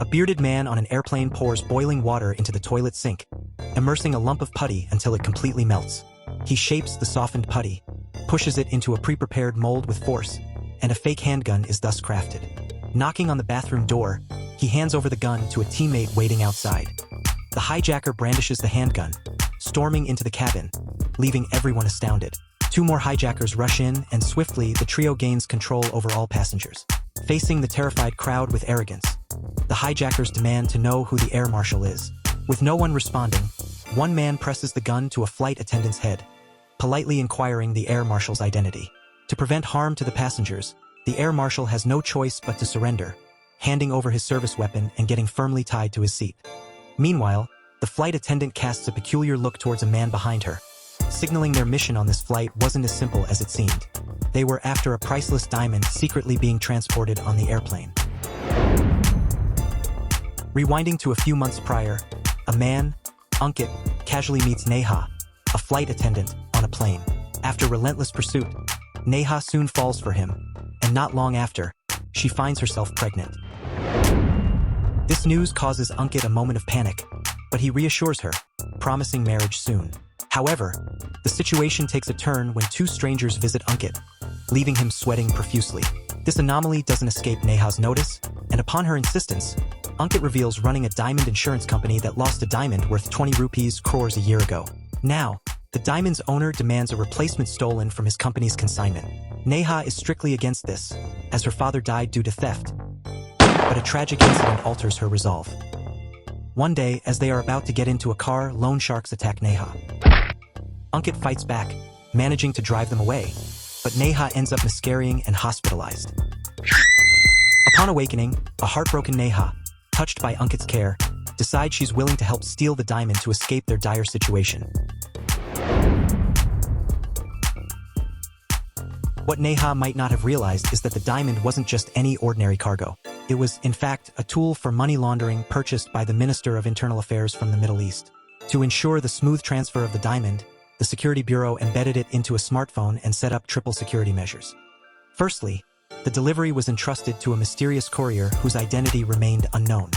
A bearded man on an airplane pours boiling water into the toilet sink, immersing a lump of putty until it completely melts. He shapes the softened putty, pushes it into a pre-prepared mold with force, and a fake handgun is thus crafted. Knocking on the bathroom door, he hands over the gun to a teammate waiting outside. The hijacker brandishes the handgun, storming into the cabin, leaving everyone astounded. Two more hijackers rush in, and swiftly the trio gains control over all passengers. Facing the terrified crowd with arrogance, the hijackers demand to know who the air marshal is. With no one responding, one man presses the gun to a flight attendant's head, politely inquiring the air marshal's identity. To prevent harm to the passengers, the air marshal has no choice but to surrender, handing over his service weapon and getting firmly tied to his seat. Meanwhile, the flight attendant casts a peculiar look towards a man behind her, signaling their mission on this flight wasn't as simple as it seemed. They were after a priceless diamond secretly being transported on the airplane. Rewinding to a few months prior, a man, Ankit, casually meets Neha, a flight attendant, on a plane. After relentless pursuit, Neha soon falls for him, and not long after, she finds herself pregnant. This news causes Ankit a moment of panic, but he reassures her, promising marriage soon. However, the situation takes a turn when two strangers visit Ankit, leaving him sweating profusely. This anomaly doesn't escape Neha's notice, and upon her insistence, Ankit reveals running a diamond insurance company that lost a diamond worth 20 rupees crores a year ago. Now, the diamond's owner demands a replacement stolen from his company's consignment. Neha is strictly against this, as her father died due to theft, but a tragic incident alters her resolve. One day, as they are about to get into a car, loan sharks attack Neha. Ankit fights back, managing to drive them away, but Neha ends up miscarrying and hospitalized. Upon awakening, a heartbroken Neha, touched by Ankit's care, decides she's willing to help steal the diamond to escape their dire situation. What Neha might not have realized is that the diamond wasn't just any ordinary cargo. It was, in fact, a tool for money laundering purchased by the Minister of Internal Affairs from the Middle East. To ensure the smooth transfer of the diamond, the Security Bureau embedded it into a smartphone and set up triple security measures. Firstly, the delivery was entrusted to a mysterious courier whose identity remained unknown.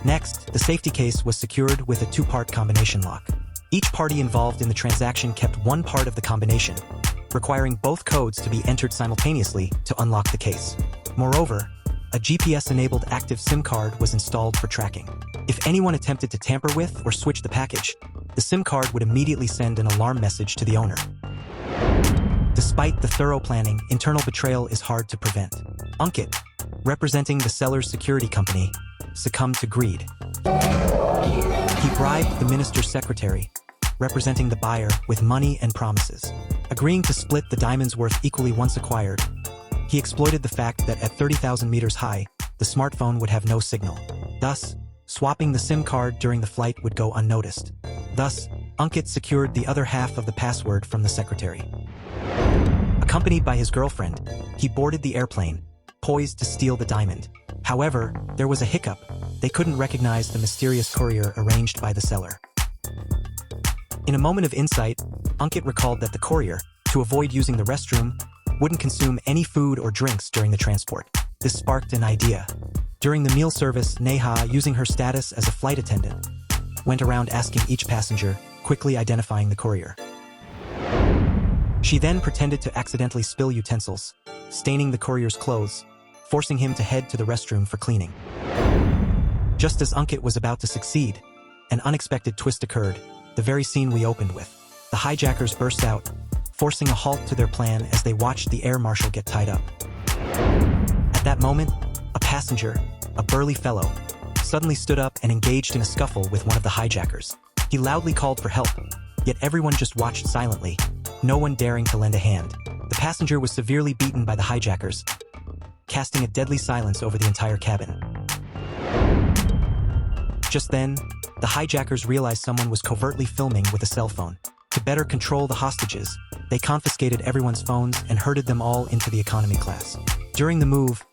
Next, the safety case was secured with a two-part combination lock. Each party involved in the transaction kept one part of the combination, requiring both codes to be entered simultaneously to unlock the case. Moreover, a GPS-enabled active SIM card was installed for tracking. If anyone attempted to tamper with or switch the package, the SIM card would immediately send an alarm message to the owner. Despite the thorough planning, internal betrayal is hard to prevent. Ankit, representing the seller's security company, succumbed to greed. He bribed the minister's secretary, representing the buyer, with money and promises. Agreeing to split the diamond's worth equally once acquired, he exploited the fact that at 30,000 meters high, the smartphone would have no signal. Thus, swapping the SIM card during the flight would go unnoticed. Thus, Ankit secured the other half of the password from the secretary. Accompanied by his girlfriend, he boarded the airplane, poised to steal the diamond. However, there was a hiccup. They couldn't recognize the mysterious courier arranged by the seller. In a moment of insight, Ankit recalled that the courier, to avoid using the restroom, wouldn't consume any food or drinks during the transport. This sparked an idea. During the meal service, Neha, using her status as a flight attendant, went around asking each passenger, quickly identifying the courier. She then pretended to accidentally spill utensils, staining the courier's clothes, forcing him to head to the restroom for cleaning. Just as Ankit was about to succeed, an unexpected twist occurred, the very scene we opened with. The hijackers burst out, forcing a halt to their plan as they watched the air marshal get tied up. At that moment, a passenger, a burly fellow, suddenly stood up and engaged in a scuffle with one of the hijackers. He loudly called for help, yet everyone just watched silently, no one daring to lend a hand. The passenger was severely beaten by the hijackers, casting a deadly silence over the entire cabin. Just then, the hijackers realized someone was covertly filming with a cell phone. To better control the hostages, they confiscated everyone's phones and herded them all into the economy class. During the move,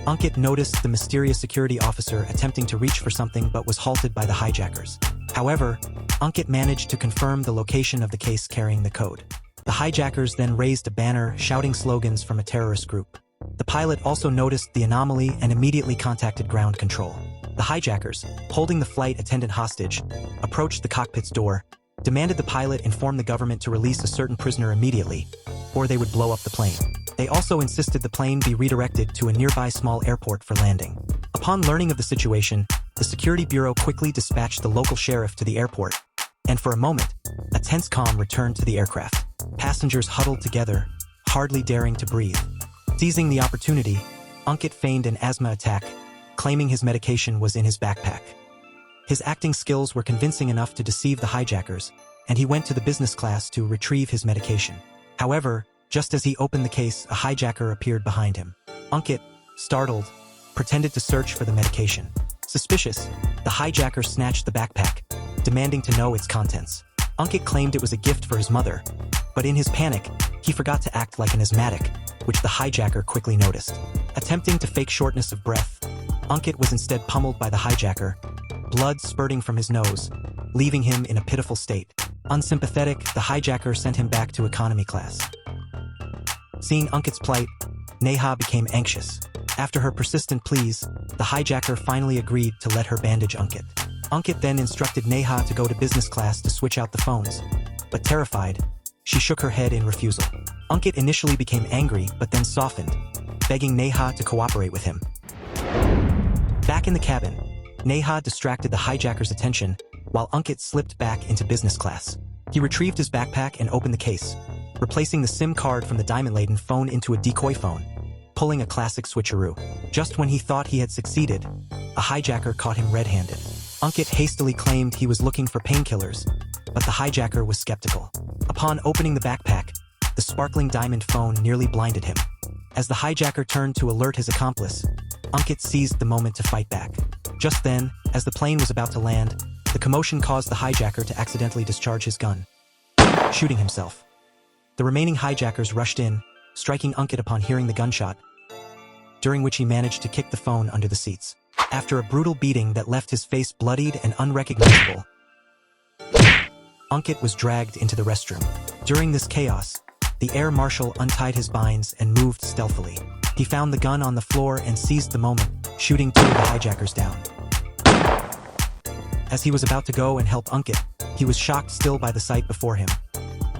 Ankit noticed the mysterious security officer attempting to reach for something but was halted by the hijackers. However, Ankit managed to confirm the location of the case carrying the code. The hijackers then raised a banner shouting slogans from a terrorist group. The pilot also noticed the anomaly and immediately contacted ground control. The hijackers, holding the flight attendant hostage, approached the cockpit's door, demanded the pilot inform the government to release a certain prisoner immediately, or they would blow up the plane. They also insisted the plane be redirected to a nearby small airport for landing. Upon learning of the situation, the Security Bureau quickly dispatched the local sheriff to the airport, and for a moment, a tense calm returned to the aircraft. Passengers huddled together, hardly daring to breathe. Seizing the opportunity, Ankit feigned an asthma attack, claiming his medication was in his backpack. His acting skills were convincing enough to deceive the hijackers, and he went to the business class to retrieve his medication. However, just as he opened the case, a hijacker appeared behind him. Ankit, startled, pretended to search for the medication. Suspicious, the hijacker snatched the backpack, demanding to know its contents. Ankit claimed it was a gift for his mother, but in his panic, he forgot to act like an asthmatic, which the hijacker quickly noticed. Attempting to fake shortness of breath, Ankit was instead pummeled by the hijacker, blood spurting from his nose, leaving him in a pitiful state. Unsympathetic, the hijacker sent him back to economy class. Seeing Ankit's plight, Neha became anxious. After her persistent pleas, the hijacker finally agreed to let her bandage Ankit. Ankit then instructed Neha to go to business class to switch out the phones, but terrified, she shook her head in refusal. Ankit initially became angry but then softened, begging Neha to cooperate with him. Back in the cabin, Neha distracted the hijacker's attention while Ankit slipped back into business class. He retrieved his backpack and opened the case, replacing the SIM card from the diamond-laden phone into a decoy phone, pulling a classic switcheroo. Just when he thought he had succeeded, a hijacker caught him red-handed. Ankit hastily claimed he was looking for painkillers, but the hijacker was skeptical. Upon opening the backpack, the sparkling diamond phone nearly blinded him. As the hijacker turned to alert his accomplice, Ankit seized the moment to fight back. Just then, as the plane was about to land, the commotion caused the hijacker to accidentally discharge his gun, shooting himself. The remaining hijackers rushed in, striking Ankit upon hearing the gunshot, during which he managed to kick the phone under the seats. After a brutal beating that left his face bloodied and unrecognizable, Ankit was dragged into the restroom. During this chaos, the air marshal untied his binds and moved stealthily. He found the gun on the floor and seized the moment, shooting 2 of the hijackers down. As he was about to go and help Ankit, he was shocked still by the sight before him.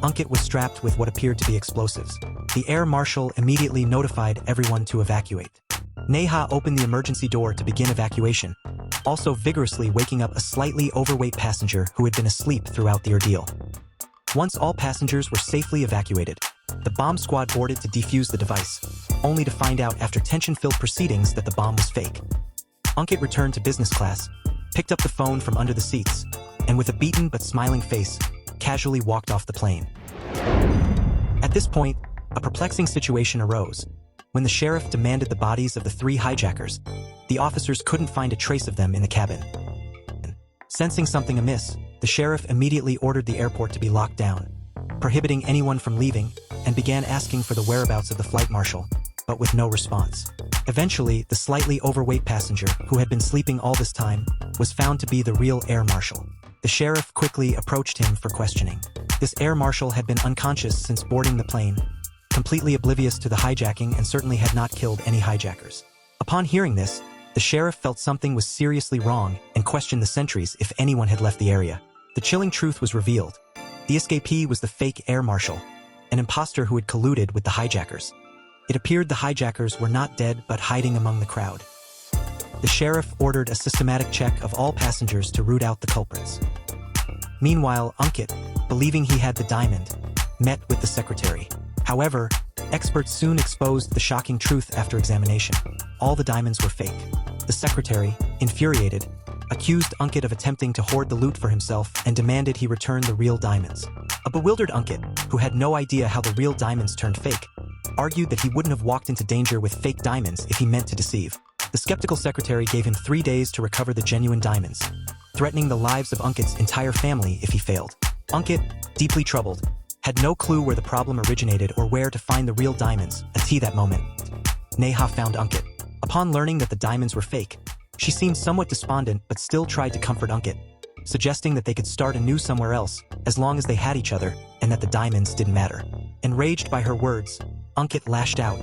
Ankit was strapped with what appeared to be explosives. The air marshal immediately notified everyone to evacuate. Neha opened the emergency door to begin evacuation, also vigorously waking up a slightly overweight passenger who had been asleep throughout the ordeal. Once all passengers were safely evacuated, the bomb squad boarded to defuse the device, only to find out after tension-filled proceedings that the bomb was fake. Ankit returned to business class, picked up the phone from under the seats, and with a beaten but smiling face, casually walked off the plane. At this point, a perplexing situation arose. When the sheriff demanded the bodies of the 3 hijackers, the officers couldn't find a trace of them in the cabin. Sensing something amiss, the sheriff immediately ordered the airport to be locked down, prohibiting anyone from leaving, and began asking for the whereabouts of the flight marshal, but with no response. Eventually, the slightly overweight passenger, who had been sleeping all this time, was found to be the real air marshal. The sheriff quickly approached him for questioning. This air marshal had been unconscious since boarding the plane, completely oblivious to the hijacking and certainly had not killed any hijackers. Upon hearing this, the sheriff felt something was seriously wrong and questioned the sentries if anyone had left the area. The chilling truth was revealed. The escapee was the fake air marshal, an imposter who had colluded with the hijackers. It appeared the hijackers were not dead but hiding among the crowd. The sheriff ordered a systematic check of all passengers to root out the culprits. Meanwhile, Ankit, believing he had the diamond, met with the secretary. However, experts soon exposed the shocking truth after examination. All the diamonds were fake. The secretary, infuriated, accused Ankit of attempting to hoard the loot for himself and demanded he return the real diamonds. A bewildered Ankit, who had no idea how the real diamonds turned fake, argued that he wouldn't have walked into danger with fake diamonds if he meant to deceive. The skeptical secretary gave him 3 days to recover the genuine diamonds, threatening the lives of Ankit's entire family if he failed. Ankit, deeply troubled, had no clue where the problem originated or where to find the real diamonds until that moment. Neha found Ankit. Upon learning that the diamonds were fake, she seemed somewhat despondent but still tried to comfort Ankit, suggesting that they could start anew somewhere else as long as they had each other and that the diamonds didn't matter. Enraged by her words, Ankit lashed out,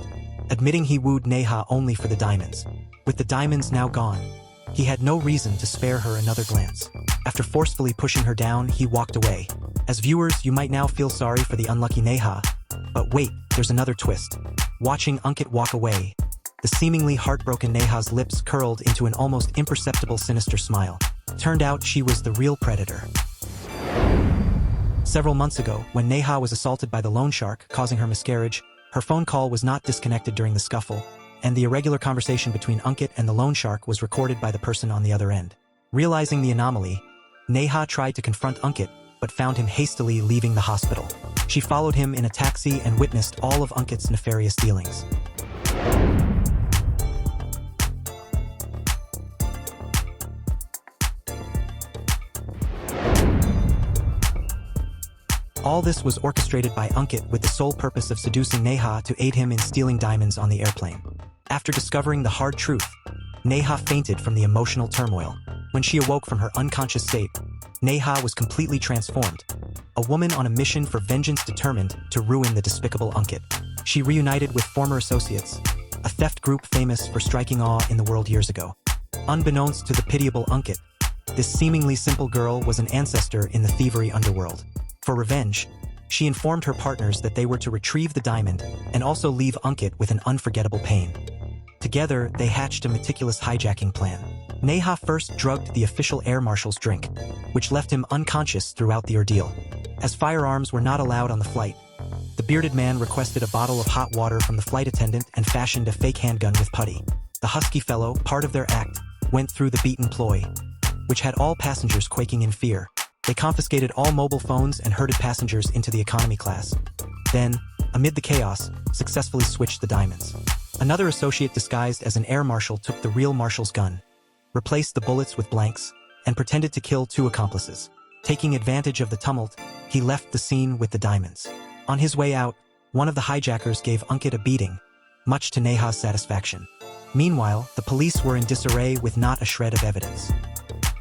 admitting he wooed Neha only for the diamonds. With the diamonds now gone, He had no reason to spare her another glance. After forcefully pushing her down, he walked away. As viewers, you might now feel sorry for the unlucky Neha. But wait, there's another twist. Watching Ankit walk away, the seemingly heartbroken Neha's lips curled into an almost imperceptible sinister smile. Turned out she was the real predator. Several months ago, when Neha was assaulted by the loan shark, causing her miscarriage, her phone call was not disconnected during the scuffle, and the irregular conversation between Ankit and the loan shark was recorded by the person on the other end. Realizing the anomaly, Neha tried to confront Ankit, but found him hastily leaving the hospital. She followed him in a taxi and witnessed all of Ankit's nefarious dealings. All this was orchestrated by Ankit with the sole purpose of seducing Neha to aid him in stealing diamonds on the airplane. After discovering the hard truth, Neha fainted from the emotional turmoil. When she awoke from her unconscious state, Neha was completely transformed, a woman on a mission for vengeance determined to ruin the despicable Ankit. She reunited with former associates, a theft group famous for striking awe in the world years ago. Unbeknownst to the pitiable Ankit, this seemingly simple girl was an ancestor in the thievery underworld. For revenge, she informed her partners that they were to retrieve the diamond and also leave Ankit with an unforgettable pain. Together, they hatched a meticulous hijacking plan. Neha first drugged the official air marshal's drink, which left him unconscious throughout the ordeal. As firearms were not allowed on the flight, the bearded man requested a bottle of hot water from the flight attendant and fashioned a fake handgun with putty. The husky fellow, part of their act, went through the beaten ploy, which had all passengers quaking in fear. They confiscated all mobile phones and herded passengers into the economy class. Then, amid the chaos, successfully switched the diamonds. Another associate disguised as an air marshal took the real marshal's gun, replaced the bullets with blanks, and pretended to kill two accomplices. Taking advantage of the tumult, he left the scene with the diamonds. On his way out, one of the hijackers gave Ankit a beating, much to Neha's satisfaction. Meanwhile, the police were in disarray with not a shred of evidence.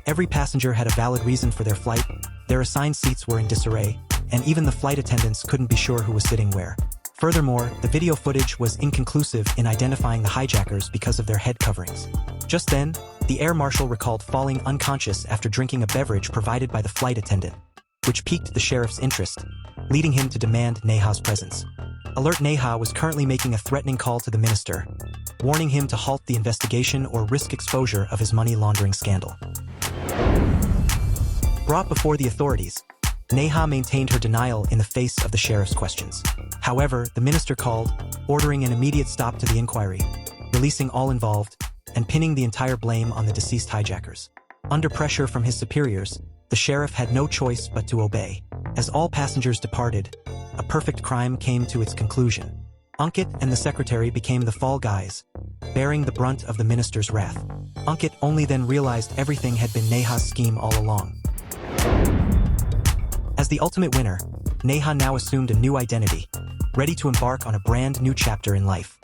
Every passenger had a valid reason for their flight, their assigned seats were in disarray, and even the flight attendants couldn't be sure who was sitting where. Furthermore, the video footage was inconclusive in identifying the hijackers because of their head coverings. Just then, the air marshal recalled falling unconscious after drinking a beverage provided by the flight attendant, which piqued the sheriff's interest, leading him to demand Neha's presence. Alert Neha was currently making a threatening call to the minister, warning him to halt the investigation or risk exposure of his money laundering scandal. Brought before the authorities, Neha maintained her denial in the face of the sheriff's questions. However, the minister called, ordering an immediate stop to the inquiry, releasing all involved, and pinning the entire blame on the deceased hijackers. Under pressure from his superiors, the sheriff had no choice but to obey. As all passengers departed, a perfect crime came to its conclusion. Ankit and the secretary became the fall guys, bearing the brunt of the minister's wrath. Ankit only then realized everything had been Neha's scheme all along. As the ultimate winner, Neha now assumed a new identity, ready to embark on a brand new chapter in life.